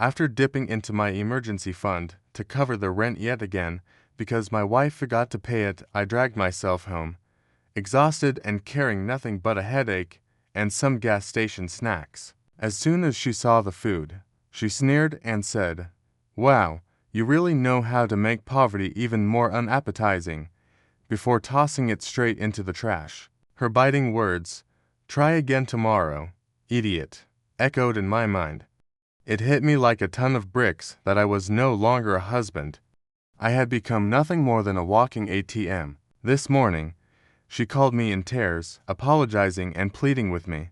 After dipping into my emergency fund to cover the rent yet again because my wife forgot to pay it, I dragged myself home, exhausted and carrying nothing but a headache and some gas station snacks. As soon as she saw the food, she sneered and said, "Wow, you really know how to make poverty even more unappetizing," before tossing it straight into the trash. Her biting words, "Try again tomorrow, idiot," echoed in my mind. It hit me like a ton of bricks that I was no longer a husband. I had become nothing more than a walking ATM. This morning, she called me in tears, apologizing and pleading with me.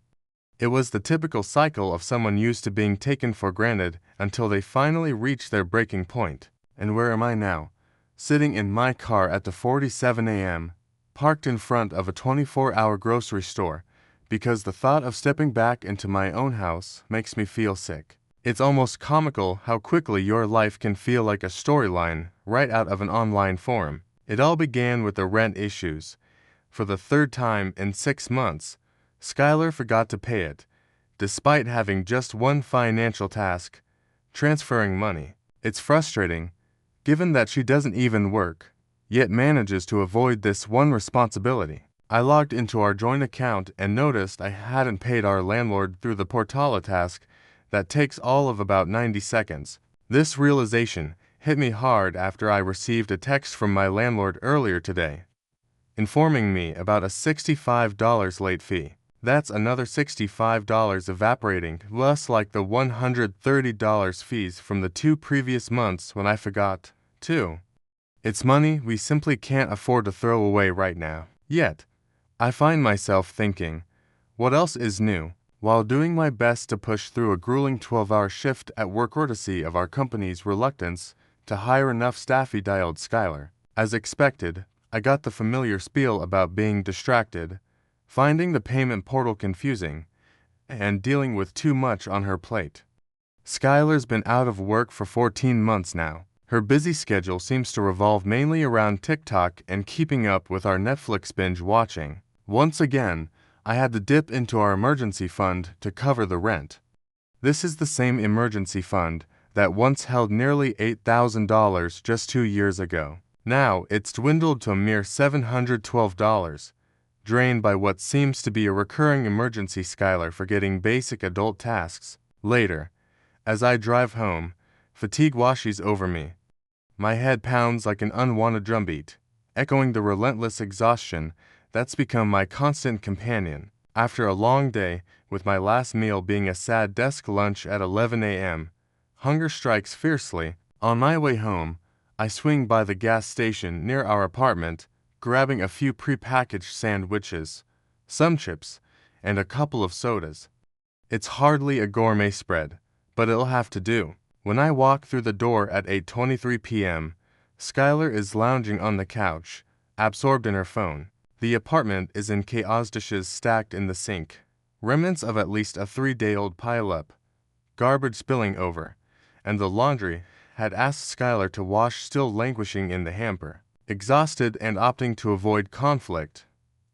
It was the typical cycle of someone used to being taken for granted until they finally reach their breaking point. And where am I now? Sitting in my car at the 47 a.m., parked in front of a 24-hour grocery store, because the thought of stepping back into my own house makes me feel sick. It's almost comical how quickly your life can feel like a storyline right out of an online forum. It all began with the rent issues. For the third time in 6 months, Skylar forgot to pay it, despite having just one financial task, transferring money. It's frustrating, given that she doesn't even work, yet manages to avoid this one responsibility. I logged into our joint account and noticed I hadn't paid our landlord through the Portala task that takes all of about 90 seconds. This realization hit me hard after I received a text from my landlord earlier today, informing me about a $65 late fee. That's another $65 evaporating, less like the $130 fees from the 2 previous months when I forgot, too. It's money we simply can't afford to throw away right now. Yet, I find myself thinking, what else is new? While doing my best to push through a grueling 12-hour shift at work courtesy of our company's reluctance to hire enough staff, he dialed Skylar. As expected, I got the familiar spiel about being distracted, finding the payment portal confusing, and dealing with too much on her plate. Skylar's been out of work for 14 months now. Her busy schedule seems to revolve mainly around TikTok and keeping up with our Netflix binge watching. Once again, I had to dip into our emergency fund to cover the rent. This is the same emergency fund that once held nearly $8,000 just 2 years ago. Now it's dwindled to a mere $712, drained by what seems to be a recurring emergency Skylar forgetting basic adult tasks. Later, as I drive home, fatigue washes over me. My head pounds like an unwanted drumbeat, echoing the relentless exhaustion that's become my constant companion. After a long day, with my last meal being a sad desk lunch at 11 a.m., hunger strikes fiercely. On my way home, I swing by the gas station near our apartment, grabbing a few prepackaged sandwiches, some chips, and a couple of sodas. It's hardly a gourmet spread, but it'll have to do. When I walk through the door at 8:23 p.m., Skylar is lounging on the couch, absorbed in her phone. The apartment is in chaos, dishes stacked in the sink, remnants of at least a 3-day-old pileup, garbage spilling over, and the laundry had asked Skylar to wash still languishing in the hamper. Exhausted and opting to avoid conflict,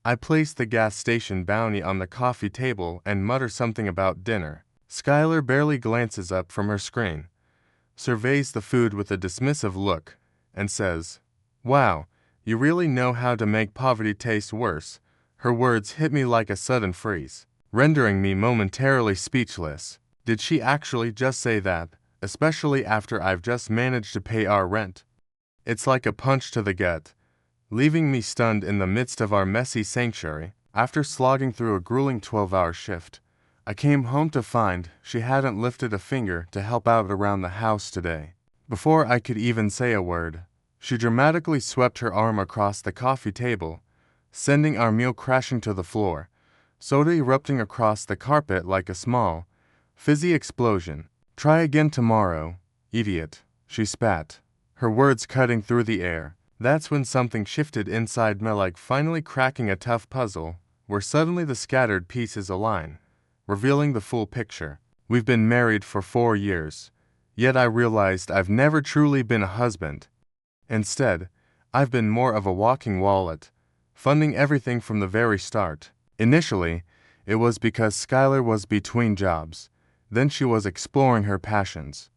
I place the gas station bounty on the coffee table and mutter something about dinner. Skylar barely glances up from her screen, surveys the food with a dismissive look, and says, "Wow, you really know how to make poverty taste worse." Her words hit me like a sudden freeze, rendering me momentarily speechless. Did she actually just say that, especially after I've just managed to pay our rent? It's like a punch to the gut, leaving me stunned in the midst of our messy sanctuary. After slogging through a grueling 12-hour shift, I came home to find she hadn't lifted a finger to help out around the house today. Before I could even say a word, she dramatically swept her arm across the coffee table, sending our meal crashing to the floor, soda erupting across the carpet like a small, fizzy explosion. "Try again tomorrow, idiot," she spat, her words cutting through the air. That's when something shifted inside me, like finally cracking a tough puzzle, where suddenly the scattered pieces align, revealing the full picture. We've been married for 4 years, yet I realized I've never truly been a husband. Instead, I've been more of a walking wallet, funding everything from the very start. Initially, it was because Skylar was between jobs. Then she was exploring her passions.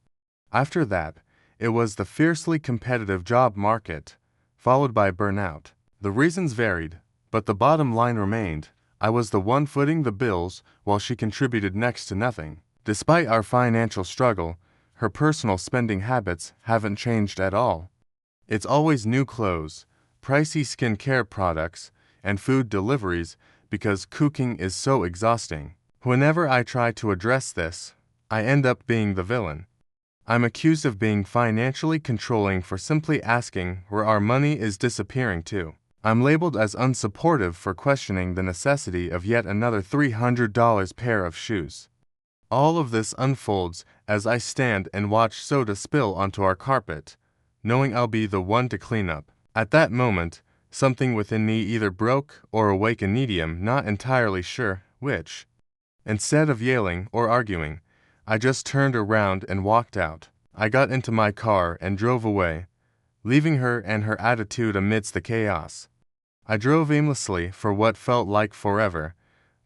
After that, it was the fiercely competitive job market, followed by burnout. The reasons varied, but the bottom line remained: I was the one footing the bills while she contributed next to nothing. Despite our financial struggle, her personal spending habits haven't changed at all. It's always new clothes, pricey skincare products, and food deliveries because cooking is so exhausting. Whenever I try to address this, I end up being the villain. I'm accused of being financially controlling for simply asking where our money is disappearing to. I'm labeled as unsupportive for questioning the necessity of yet another $300 pair of shoes. All of this unfolds as I stand and watch soda spill onto our carpet, knowing I'll be the one to clean up. At that moment, something within me either broke or awoke a medium, not entirely sure which. Instead of yelling or arguing, I just turned around and walked out. I got into my car and drove away, leaving her and her attitude amidst the chaos. I drove aimlessly for what felt like forever,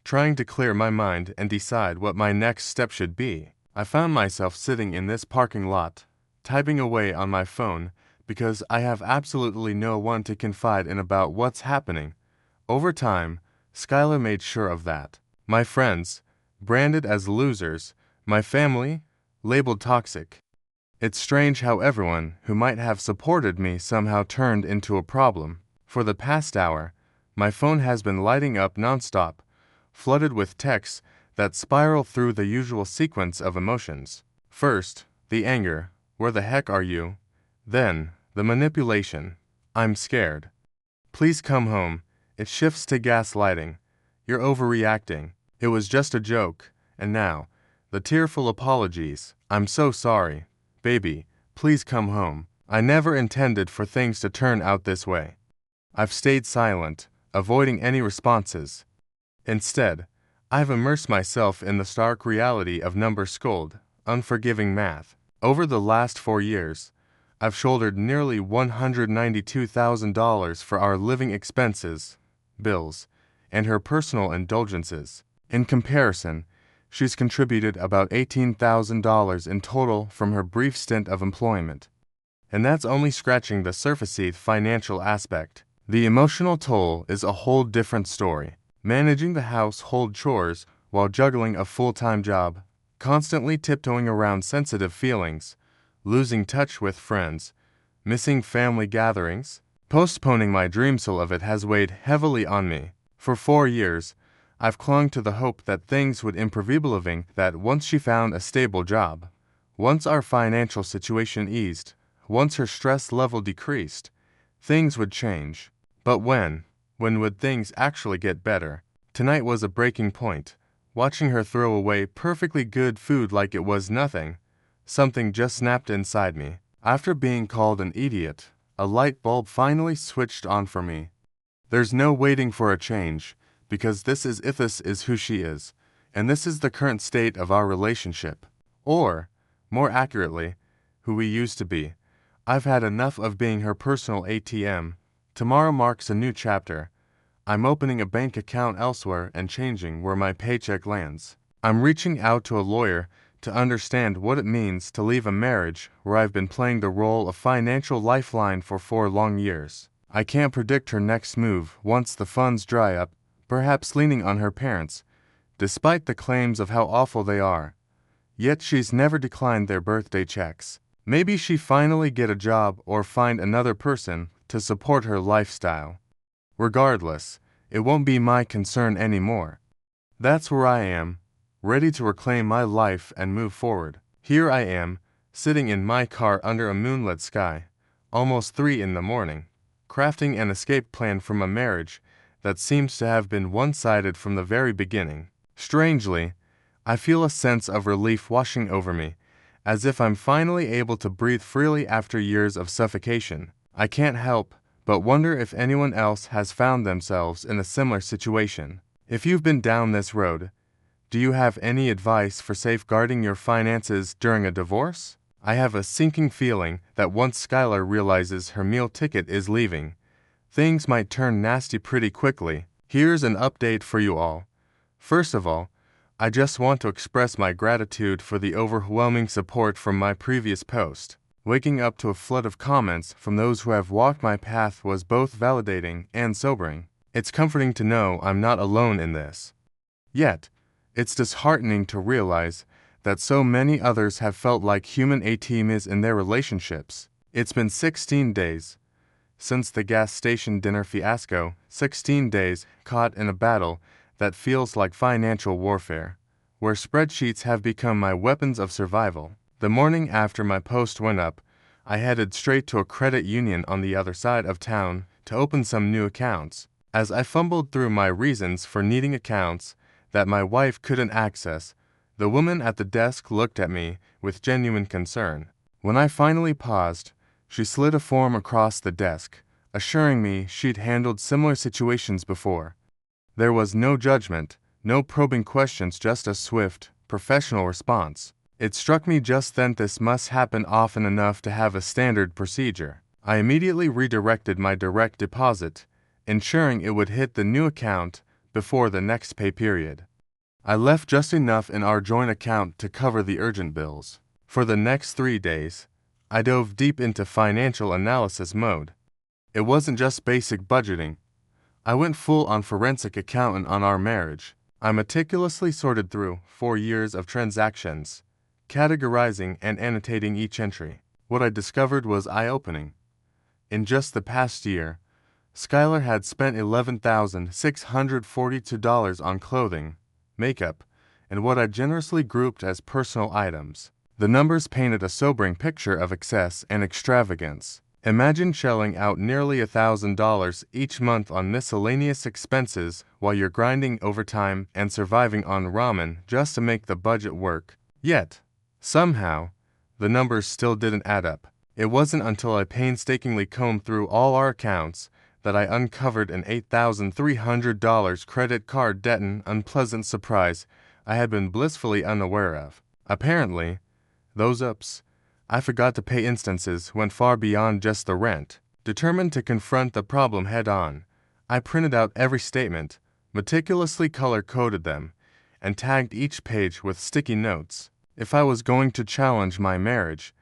trying to clear my mind and decide what my next step should be. I found myself sitting in this parking lot, typing away on my phone because I have absolutely no one to confide in about what's happening. Over time, Skylar made sure of that. My friends, branded as losers, my family, labeled toxic. It's strange how everyone who might have supported me somehow turned into a problem. For the past hour, my phone has been lighting up nonstop, flooded with texts that spiral through the usual sequence of emotions. First, the anger, where the heck are you? Then, the manipulation, I'm scared. Please come home. It shifts to gaslighting. You're overreacting. It was just a joke. And now, the tearful apologies. I'm so sorry. Baby, please come home. I never intended for things to turn out this way. I've stayed silent, avoiding any responses. Instead, I've immersed myself in the stark reality of number-scold, unforgiving math. Over the last 4 years, I've shouldered nearly $192,000 for our living expenses, bills, and her personal indulgences. In comparison, she's contributed about $18,000 in total from her brief stint of employment. And that's only scratching the surfacey financial aspect. The emotional toll is a whole different story. Managing the household chores while juggling a full-time job, constantly tiptoeing around sensitive feelings, losing touch with friends, missing family gatherings, postponing my dreams, all of it has weighed heavily on me. For 4 years, I've clung to the hope that things would improve, that once she found a stable job, once our financial situation eased, once her stress level decreased, things would change. But when would things actually get better? Tonight was a breaking point. Watching her throw away perfectly good food like it was nothing, something just snapped inside me. After being called an idiot, a light bulb finally switched on for me. There's no waiting for a change, because this is who she is, and this is the current state of our relationship. Or, more accurately, who we used to be. I've had enough of being her personal ATM. Tomorrow marks a new chapter. I'm opening a bank account elsewhere and changing where my paycheck lands. I'm reaching out to a lawyer to understand what it means to leave a marriage where I've been playing the role of financial lifeline for 4 long years. I can't predict her next move once the funds dry up, perhaps leaning on her parents, despite the claims of how awful they are. Yet she's never declined their birthday checks. Maybe she finally get a job or find another person to support her lifestyle. Regardless, it won't be my concern anymore. That's where I am, ready to reclaim my life and move forward. Here I am, sitting in my car under a moonlit sky, almost 3 in the morning, crafting an escape plan from a marriage that seems to have been one-sided from the very beginning. Strangely, I feel a sense of relief washing over me, as if I'm finally able to breathe freely after years of suffocation. I can't help but wonder if anyone else has found themselves in a similar situation. If you've been down this road, do you have any advice for safeguarding your finances during a divorce? I have a sinking feeling that once Skylar realizes her meal ticket is leaving, things might turn nasty pretty quickly. Here's an update for you all. First of all, I just want to express my gratitude for the overwhelming support from my previous post. Waking up to a flood of comments from those who have walked my path was both validating and sobering. It's comforting to know I'm not alone in this. Yet, it's disheartening to realize that so many others have felt like human ATMs in their relationships. It's been 16 days since the gas station dinner fiasco, 16 days caught in a battle that feels like financial warfare, where spreadsheets have become my weapons of survival. The morning after my post went up, I headed straight to a credit union on the other side of town to open some new accounts. As I fumbled through my reasons for needing accounts that my wife couldn't access, the woman at the desk looked at me with genuine concern. When I finally paused, she slid a form across the desk, assuring me she'd handled similar situations before. There was no judgment, no probing questions, just a swift, professional response. It struck me just then this must happen often enough to have a standard procedure. I immediately redirected my direct deposit, ensuring it would hit the new account before the next pay period. I left just enough in our joint account to cover the urgent bills. For the next 3 days, I dove deep into financial analysis mode. It wasn't just basic budgeting. I went full on forensic accountant on our marriage. I meticulously sorted through 4 years of transactions, categorizing and annotating each entry. What I discovered was eye-opening. In just the past year, Skylar had spent $11,642 on clothing, makeup, and what I generously grouped as personal items. The numbers painted a sobering picture of excess and extravagance. Imagine shelling out nearly $1,000 each month on miscellaneous expenses while you're grinding overtime and surviving on ramen just to make the budget work. Yet, somehow, the numbers still didn't add up. It wasn't until I painstakingly combed through all our accounts that I uncovered an $8,300 credit card debt, an unpleasant surprise I had been blissfully unaware of. Apparently, those I forgot to pay instances went far beyond just the rent. Determined to confront the problem head-on, I printed out every statement, meticulously color-coded them, and tagged each page with sticky notes. If I was going to challenge my marriage,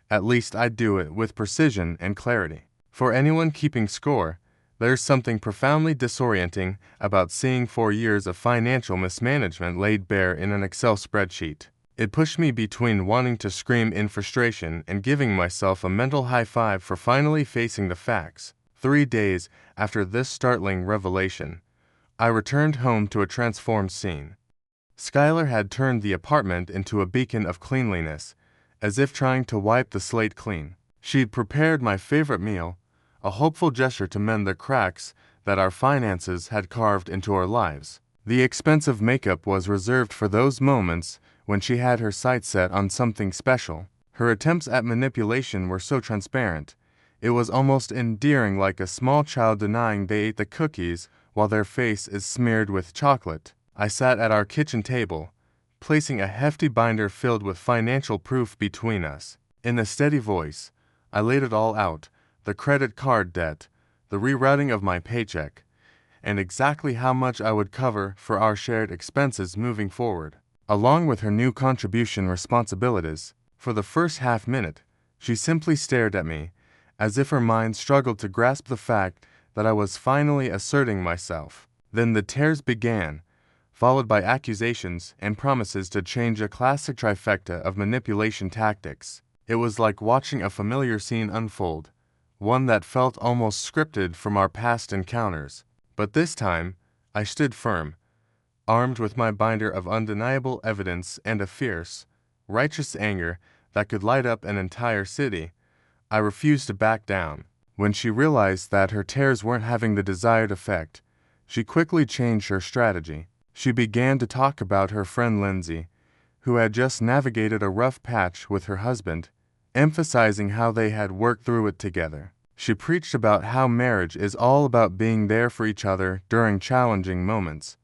at least I'd do it with precision and clarity. For anyone keeping score, there's something profoundly disorienting about seeing 4 years of financial mismanagement laid bare in an Excel spreadsheet. It pushed me between wanting to scream in frustration and giving myself a mental high five for finally facing the facts. 3 days after this startling revelation, I returned home to a transformed scene. Skylar had turned the apartment into a beacon of cleanliness, as if trying to wipe the slate clean. She'd prepared my favorite meal, a hopeful gesture to mend the cracks that our finances had carved into our lives. The expensive makeup was reserved for those moments when she had her sights set on something special. Her attempts at manipulation were so transparent, it was almost endearing, like a small child denying they ate the cookies while their face is smeared with chocolate. I sat at our kitchen table, placing a hefty binder filled with financial proof between us. In a steady voice, I laid it all out: the credit card debt, the rerouting of my paycheck, and exactly how much I would cover for our shared expenses moving forward. Along with her new contribution responsibilities, for the first half-minute, she simply stared at me, as if her mind struggled to grasp the fact that I was finally asserting myself. Then the tears began, followed by accusations and promises to change, a classic trifecta of manipulation tactics. It was like watching a familiar scene unfold, one that felt almost scripted from our past encounters. But this time, I stood firm, armed with my binder of undeniable evidence and a fierce, righteous anger that could light up an entire city. I refused to back down. When she realized that her tears weren't having the desired effect, she quickly changed her strategy. She began to talk about her friend Lindsay, who had just navigated a rough patch with her husband, emphasizing how they had worked through it together. She preached about how marriage is all about being there for each other during challenging moments.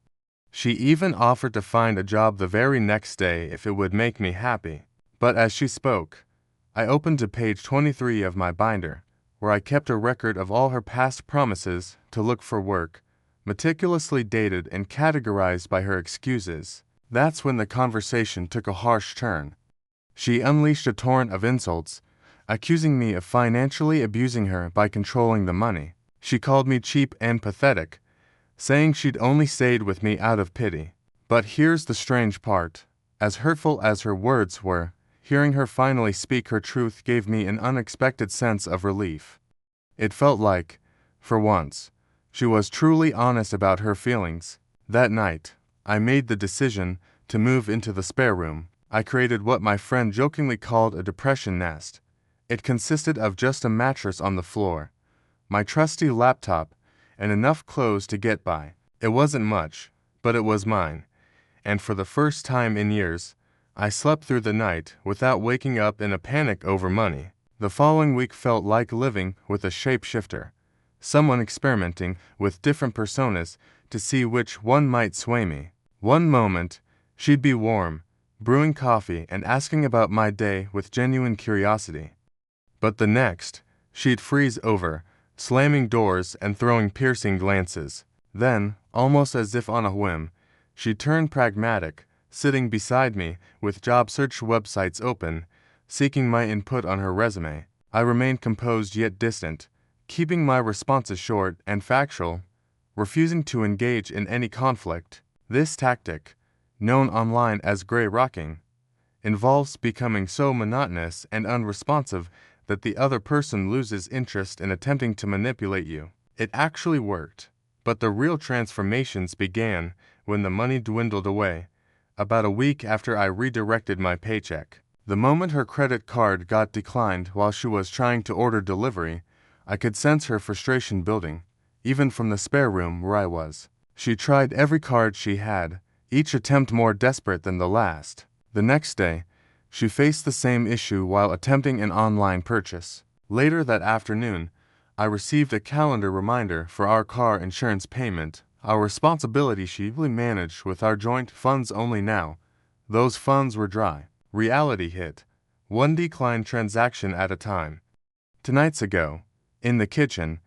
She even offered to find a job the very next day if it would make me happy. But as she spoke, I opened to page 23 of my binder, where I kept a record of all her past promises to look for work, meticulously dated and categorized by her excuses. That's when the conversation took a harsh turn. She unleashed a torrent of insults, accusing me of financially abusing her by controlling the money. She called me cheap and pathetic, saying she'd only stayed with me out of pity. But here's the strange part. As hurtful as her words were, hearing her finally speak her truth gave me an unexpected sense of relief. It felt like, for once, she was truly honest about her feelings. That night, I made the decision to move into the spare room. I created what my friend jokingly called a depression nest. It consisted of just a mattress on the floor, my trusty laptop, and enough clothes to get by. It wasn't much, but it was mine, and for the first time in years, I slept through the night without waking up in a panic over money. The following week felt like living with a shapeshifter, someone experimenting with different personas to see which one might sway me. One moment, she'd be warm, brewing coffee and asking about my day with genuine curiosity. But the next, she'd freeze over, slamming doors and throwing piercing glances. Then, almost as if on a whim, she turned pragmatic, sitting beside me with job search websites open, seeking my input on her resume. I remained composed yet distant, keeping my responses short and factual, refusing to engage in any conflict. This tactic, known online as gray rocking, involves becoming so monotonous and unresponsive that the other person loses interest in attempting to manipulate you. It actually worked, but the real transformations began when the money dwindled away, about a week after I redirected my paycheck. The moment her credit card got declined while she was trying to order delivery, I could sense her frustration building, even from the spare room where I was. She tried every card she had, each attempt more desperate than the last. The next day, she faced the same issue while attempting an online purchase. Later that afternoon, I received a calendar reminder for our car insurance payment, our responsibility she managed with our joint funds only now. Those funds were dry. Reality hit, one declined transaction at a time. 2 nights ago, in the kitchen,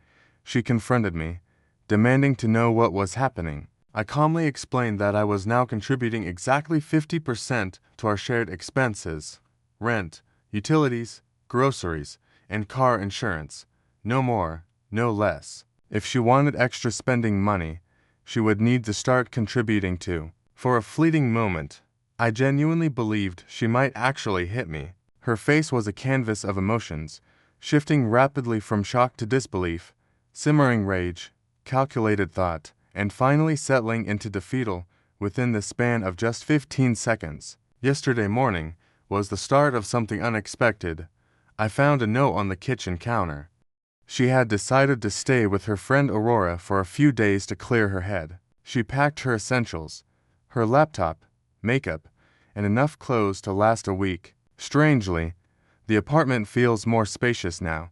she confronted me, demanding to know what was happening. I calmly explained that I was now contributing exactly 50% to our shared expenses: rent, utilities, groceries, and car insurance. No more, no less. If she wanted extra spending money, she would need to start contributing too. For a fleeting moment, I genuinely believed she might actually hit me. Her face was a canvas of emotions, shifting rapidly from shock to disbelief, simmering rage, calculated thought, and finally settling into defeatal within the span of just 15 seconds. Yesterday morning was the start of something unexpected. I found a note on the kitchen counter. She had decided to stay with her friend Aurora for a few days to clear her head. She packed her essentials, her laptop, makeup, and enough clothes to last a week. Strangely, the apartment feels more spacious now.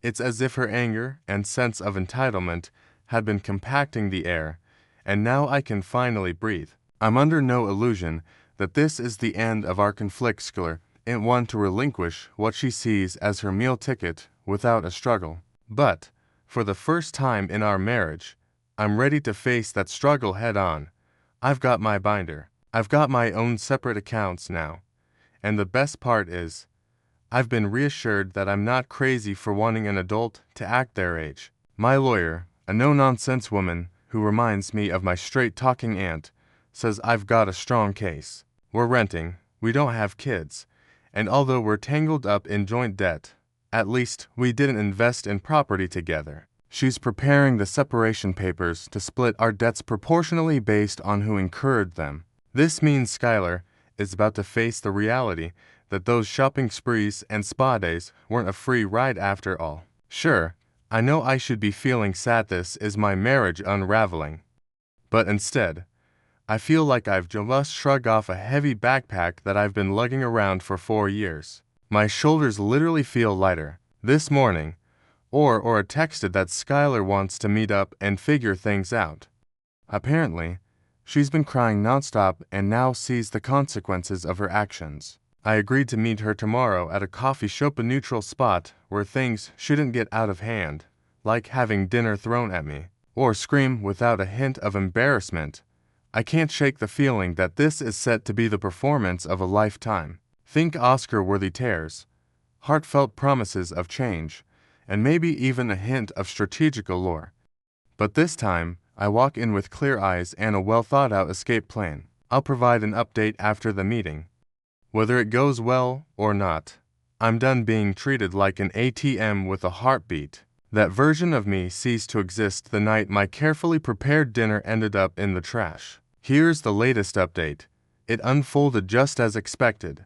It's as if her anger and sense of entitlement had been compacting the air, and now I can finally breathe. I'm under no illusion that this is the end of our conflict, and one to relinquish what she sees as her meal ticket without a struggle. But, for the first time in our marriage, I'm ready to face that struggle head on. I've got my binder. I've got my own separate accounts now. And the best part is, I've been reassured that I'm not crazy for wanting an adult to act their age. My lawyer, a no-nonsense woman who reminds me of my straight-talking aunt, says I've got a strong case. We're renting, we don't have kids, and although we're tangled up in joint debt, at least we didn't invest in property together. She's preparing the separation papers to split our debts proportionally based on who incurred them. This means Skylar is about to face the reality that those shopping sprees and spa days weren't a free ride after all. Sure, I know I should be feeling sad this is my marriage unraveling. But instead, I feel like I've just shrugged off a heavy backpack that I've been lugging around for 4 years. My shoulders literally feel lighter. This morning, Aurora texted that Skylar wants to meet up and figure things out. Apparently, she's been crying nonstop and now sees the consequences of her actions. I agreed to meet her tomorrow at a coffee shop, a neutral spot where things shouldn't get out of hand, like having dinner thrown at me, or scream without a hint of embarrassment. I can't shake the feeling that this is set to be the performance of a lifetime. Think Oscar-worthy tears, heartfelt promises of change, and maybe even a hint of strategic allure. But this time, I walk in with clear eyes and a well-thought-out escape plan. I'll provide an update after the meeting. Whether it goes well or not, I'm done being treated like an ATM with a heartbeat. That version of me ceased to exist the night my carefully prepared dinner ended up in the trash. Here's the latest update. It unfolded just as expected.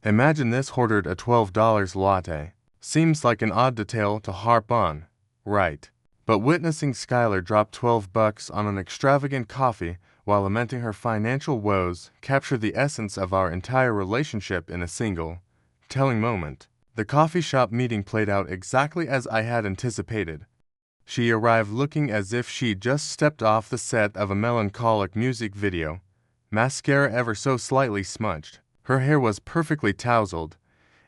Imagine this: ordered a $12 latte. Seems like an odd detail to harp on, right? But witnessing Skylar drop $12 on an extravagant coffee while lamenting her financial woes captured the essence of our entire relationship in a single, telling moment. The coffee shop meeting played out exactly as I had anticipated. She arrived looking as if she'd just stepped off the set of a melancholic music video, mascara ever so slightly smudged. Her hair was perfectly tousled,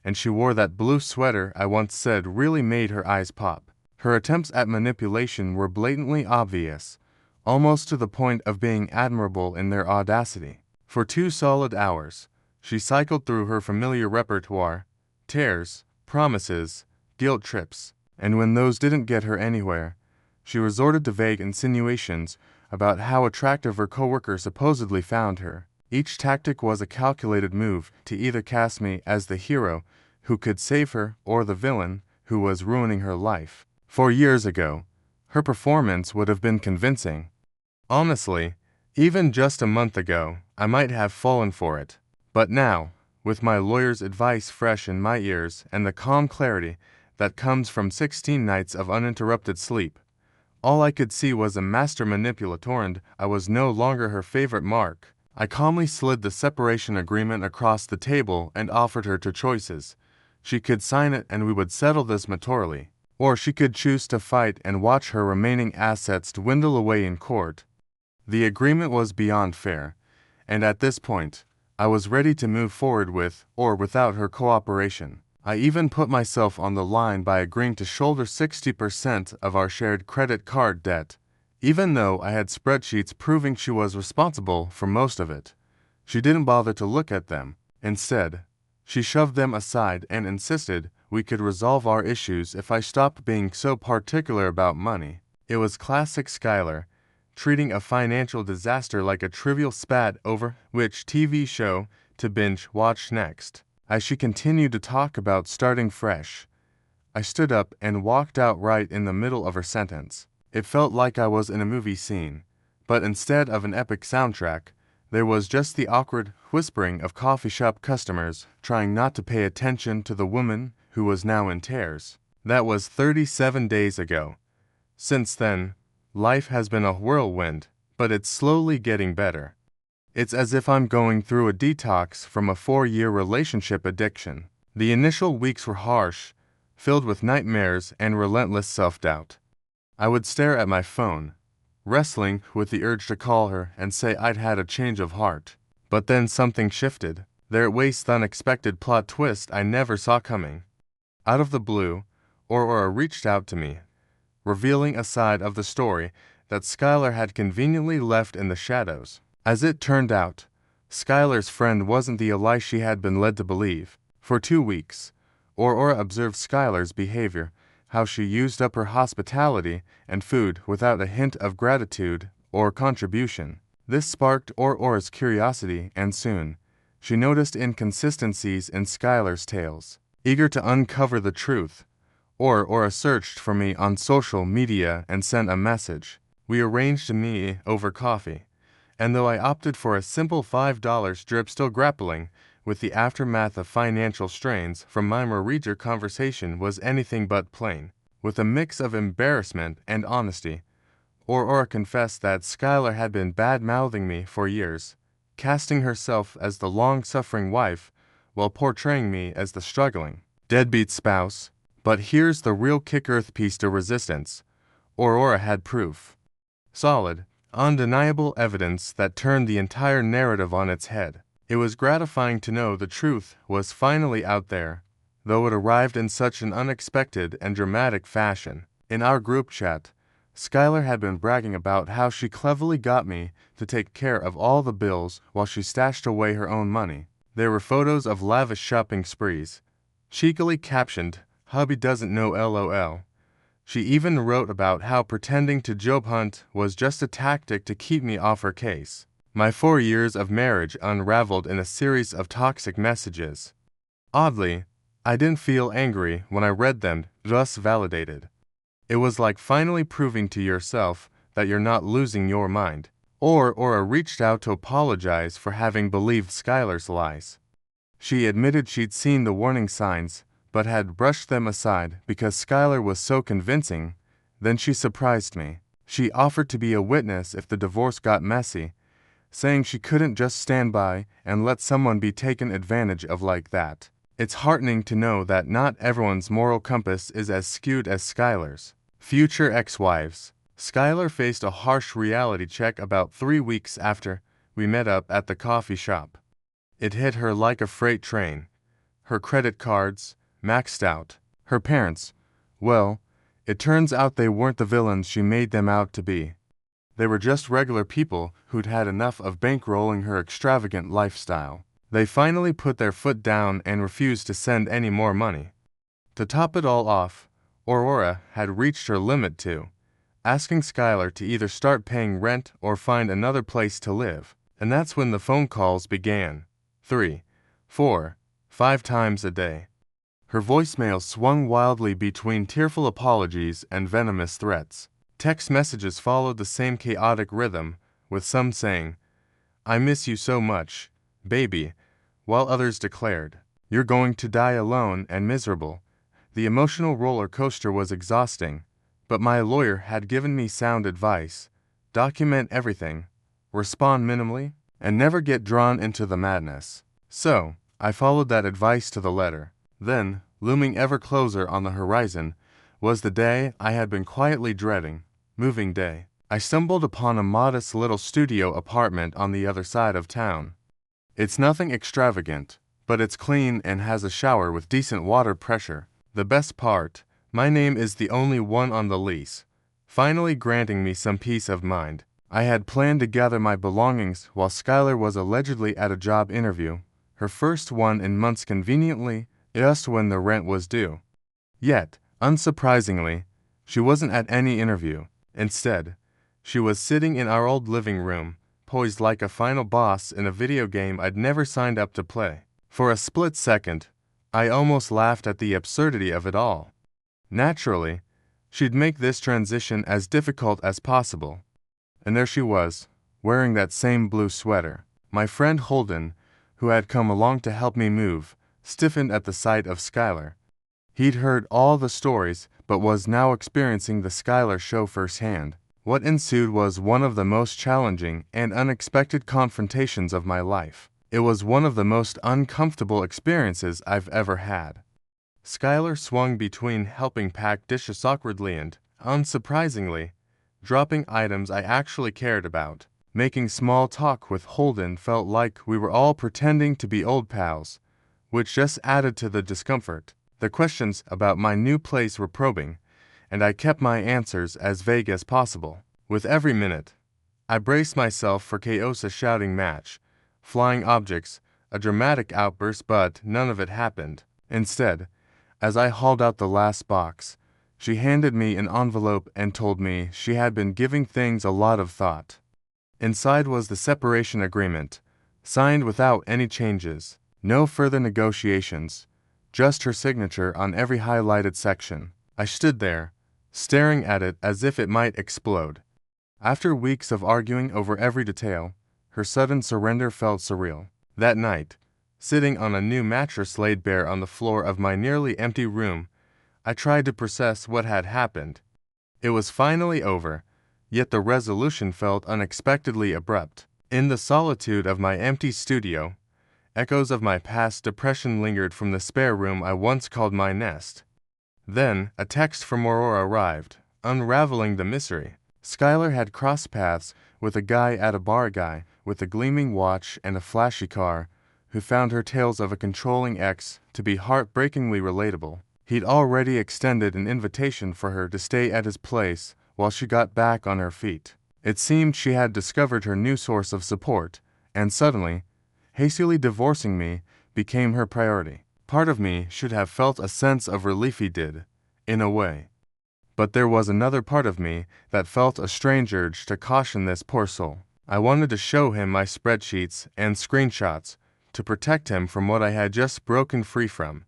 and she wore that blue sweater I once said really made her eyes pop. Her attempts at manipulation were blatantly obvious, almost to the point of being admirable in their audacity. For 2 solid hours, she cycled through her familiar repertoire: tears, promises, guilt trips, and when those didn't get her anywhere, she resorted to vague insinuations about how attractive her coworker supposedly found her. Each tactic was a calculated move to either cast me as the hero who could save her or the villain who was ruining her life. 4 years ago, her performance would have been convincing. Honestly, even just a month ago, I might have fallen for it. But now, with my lawyer's advice fresh in my ears and the calm clarity that comes from 16 nights of uninterrupted sleep, all I could see was a master manipulator, and I was no longer her favorite mark. I calmly slid the separation agreement across the table and offered her 2 choices. She could sign it and we would settle this maturely, or she could choose to fight and watch her remaining assets dwindle away in court. The agreement was beyond fair, and at this point, I was ready to move forward with or without her cooperation. I even put myself on the line by agreeing to shoulder 60% of our shared credit card debt, even though I had spreadsheets proving she was responsible for most of it. She didn't bother to look at them. Instead, she shoved them aside and insisted we could resolve our issues if I stopped being so particular about money. It was classic Skylar, treating a financial disaster like a trivial spat over which TV show to binge watch next. As she continued to talk about starting fresh, I stood up and walked out right in the middle of her sentence. It felt like I was in a movie scene, but instead of an epic soundtrack, there was just the awkward whispering of coffee shop customers trying not to pay attention to the woman who was now in tears. That was 37 days ago. Since then, life has been a whirlwind, but it's slowly getting better. It's as if I'm going through a detox from a 4-year relationship addiction. The initial weeks were harsh, filled with nightmares and relentless self-doubt. I would stare at my phone, wrestling with the urge to call her and say I'd had a change of heart. But then something shifted. There was the unexpected plot twist I never saw coming. Out of the blue, Aurora reached out to me, revealing a side of the story that Skylar had conveniently left in the shadows. As it turned out, Skylar's friend wasn't the ally she had been led to believe. For 2 weeks, Aurora observed Skylar's behavior, how she used up her hospitality and food without a hint of gratitude or contribution. This sparked Aurora's curiosity, and soon, she noticed inconsistencies in Skylar's tales. Eager to uncover the truth, Aurora searched for me on social media and sent a message. We arranged to meet over coffee, and though I opted for a simple $5 drip, still grappling with the aftermath of financial strains from my Marija conversation was anything but plain. With a mix of embarrassment and honesty, Aurora confessed that Skylar had been bad-mouthing me for years, casting herself as the long-suffering wife while portraying me as the struggling, deadbeat spouse. But here's the real kicker: piece de resistance. Aurora had proof. Solid, undeniable evidence that turned the entire narrative on its head. It was gratifying to know the truth was finally out there, though it arrived in such an unexpected and dramatic fashion. In our group chat, Skylar had been bragging about how she cleverly got me to take care of all the bills while she stashed away her own money. There were photos of lavish shopping sprees, cheekily captioned, "Hubby doesn't know LOL." She even wrote about how pretending to job hunt was just a tactic to keep me off her case. My 4 years of marriage unraveled in a series of toxic messages. Oddly, I didn't feel angry when I read them, just validated. It was like finally proving to yourself that you're not losing your mind. Aura reached out to apologize for having believed Skylar's lies. She admitted she'd seen the warning signs, but had brushed them aside because Skylar was so convincing. Then she surprised me. She offered to be a witness if the divorce got messy, saying she couldn't just stand by and let someone be taken advantage of like that. It's heartening to know that not everyone's moral compass is as skewed as Skylar's. Future ex-wives. Skylar faced a harsh reality check about 3 weeks after we met up at the coffee shop. It hit her like a freight train. Her credit cards, maxed out. Her parents, well, it turns out they weren't the villains she made them out to be. They were just regular people who'd had enough of bankrolling her extravagant lifestyle. They finally put their foot down and refused to send any more money. To top it all off, Aurora had reached her limit too, asking Skylar to either start paying rent or find another place to live. And that's when the phone calls began. 3, 4, 5 times a day. Her voicemail swung wildly between tearful apologies and venomous threats. Text messages followed the same chaotic rhythm, with some saying, "I miss you so much, baby," while others declared, "You're going to die alone and miserable." The emotional roller coaster was exhausting, but my lawyer had given me sound advice: document everything, respond minimally, and never get drawn into the madness. So, I followed that advice to the letter. Then, looming ever closer on the horizon, was the day I had been quietly dreading, moving day. I stumbled upon a modest little studio apartment on the other side of town. It's nothing extravagant, but it's clean and has a shower with decent water pressure. The best part, my name is the only one on the lease, finally granting me some peace of mind. I had planned to gather my belongings while Skylar was allegedly at a job interview, her first one in months, conveniently just when the rent was due. Yet, unsurprisingly, she wasn't at any interview. Instead, she was sitting in our old living room, poised like a final boss in a video game I'd never signed up to play. For a split second, I almost laughed at the absurdity of it all. Naturally, she'd make this transition as difficult as possible. And there she was, wearing that same blue sweater. My friend Holden, who had come along to help me move, stiffened at the sight of Skylar. He'd heard all the stories, but was now experiencing the Skylar show firsthand. What ensued was one of the most challenging and unexpected confrontations of my life. It was one of the most uncomfortable experiences I've ever had. Skylar swung between helping pack dishes awkwardly and, unsurprisingly, dropping items I actually cared about. Making small talk with Holden felt like we were all pretending to be old pals, which just added to the discomfort. The questions about my new place were probing, and I kept my answers as vague as possible. With every minute, I braced myself for chaos, a shouting match, flying objects, a dramatic outburst, but none of it happened. Instead, as I hauled out the last box, she handed me an envelope and told me she had been giving things a lot of thought. Inside was the separation agreement, signed without any changes, no further negotiations, just her signature on every highlighted section. I stood there, staring at it as if it might explode. After weeks of arguing over every detail, her sudden surrender felt surreal. That night, sitting on a new mattress laid bare on the floor of my nearly empty room, I tried to process what had happened. It was finally over, yet the resolution felt unexpectedly abrupt. In the solitude of my empty studio, echoes of my past depression lingered from the spare room I once called my nest. Then, a text from Aurora arrived, unraveling the mystery. Skylar had crossed paths with a guy at a bar, guy with a gleaming watch and a flashy car, who found her tales of a controlling ex to be heartbreakingly relatable. He'd already extended an invitation for her to stay at his place while she got back on her feet. It seemed she had discovered her new source of support, and suddenly, hastily divorcing me became her priority. Part of me should have felt a sense of relief he did, in a way. But there was another part of me that felt a strange urge to caution this poor soul. I wanted to show him my spreadsheets and screenshots to protect him from what I had just broken free from.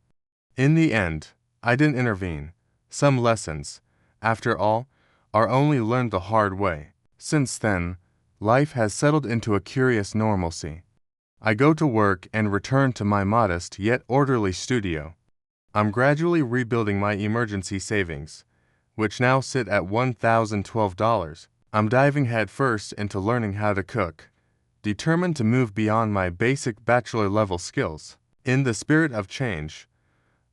In the end, I didn't intervene. Some lessons, after all, are only learned the hard way. Since then, life has settled into a curious normalcy. I go to work and return to my modest yet orderly studio. I'm gradually rebuilding my emergency savings, which now sit at $1,012. I'm diving headfirst into learning how to cook, determined to move beyond my basic bachelor-level skills. In the spirit of change,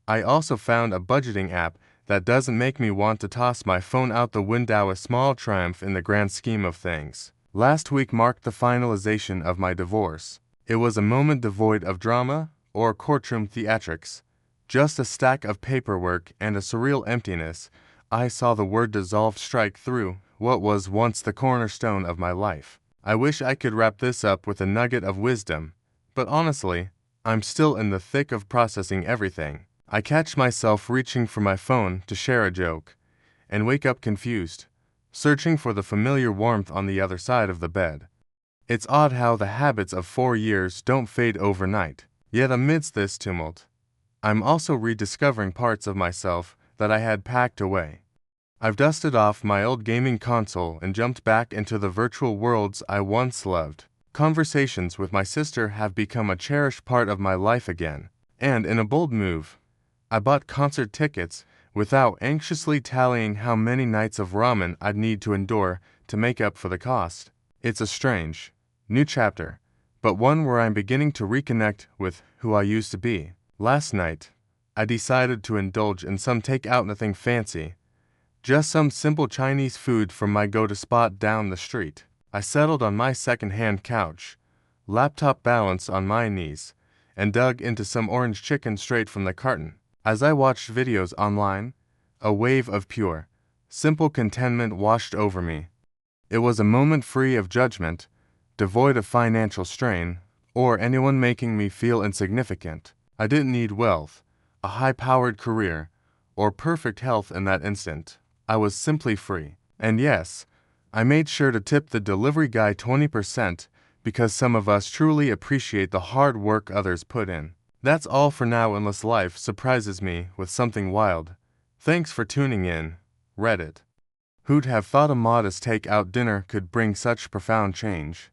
I also found a budgeting app that doesn't make me want to toss my phone out the window, a small triumph in the grand scheme of things. Last week marked the finalization of my divorce. It was a moment devoid of drama or courtroom theatrics, just a stack of paperwork and a surreal emptiness. I saw the word dissolve strike through what was once the cornerstone of my life. I wish I could wrap this up with a nugget of wisdom, but honestly, I'm still in the thick of processing everything. I catch myself reaching for my phone to share a joke, and wake up confused, searching for the familiar warmth on the other side of the bed. It's odd how the habits of 4 years don't fade overnight. Yet amidst this tumult, I'm also rediscovering parts of myself that I had packed away. I've dusted off my old gaming console and jumped back into the virtual worlds I once loved. Conversations with my sister have become a cherished part of my life again. And in a bold move, I bought concert tickets without anxiously tallying how many nights of ramen I'd need to endure to make up for the cost. It's a strange, new chapter, but one where I'm beginning to reconnect with who I used to be. Last night, I decided to indulge in some takeout, nothing fancy, just some simple Chinese food from my go-to spot down the street. I settled on my second-hand couch, laptop balanced on my knees, and dug into some orange chicken straight from the carton. As I watched videos online, a wave of pure, simple contentment washed over me. It was a moment free of judgment, devoid of financial strain, or anyone making me feel insignificant. I didn't need wealth, a high-powered career, or perfect health in that instant. I was simply free. And yes, I made sure to tip the delivery guy 20% because some of us truly appreciate the hard work others put in. That's all for now, unless life surprises me with something wild. Thanks for tuning in, Reddit. Who'd have thought a modest take-out dinner could bring such profound change?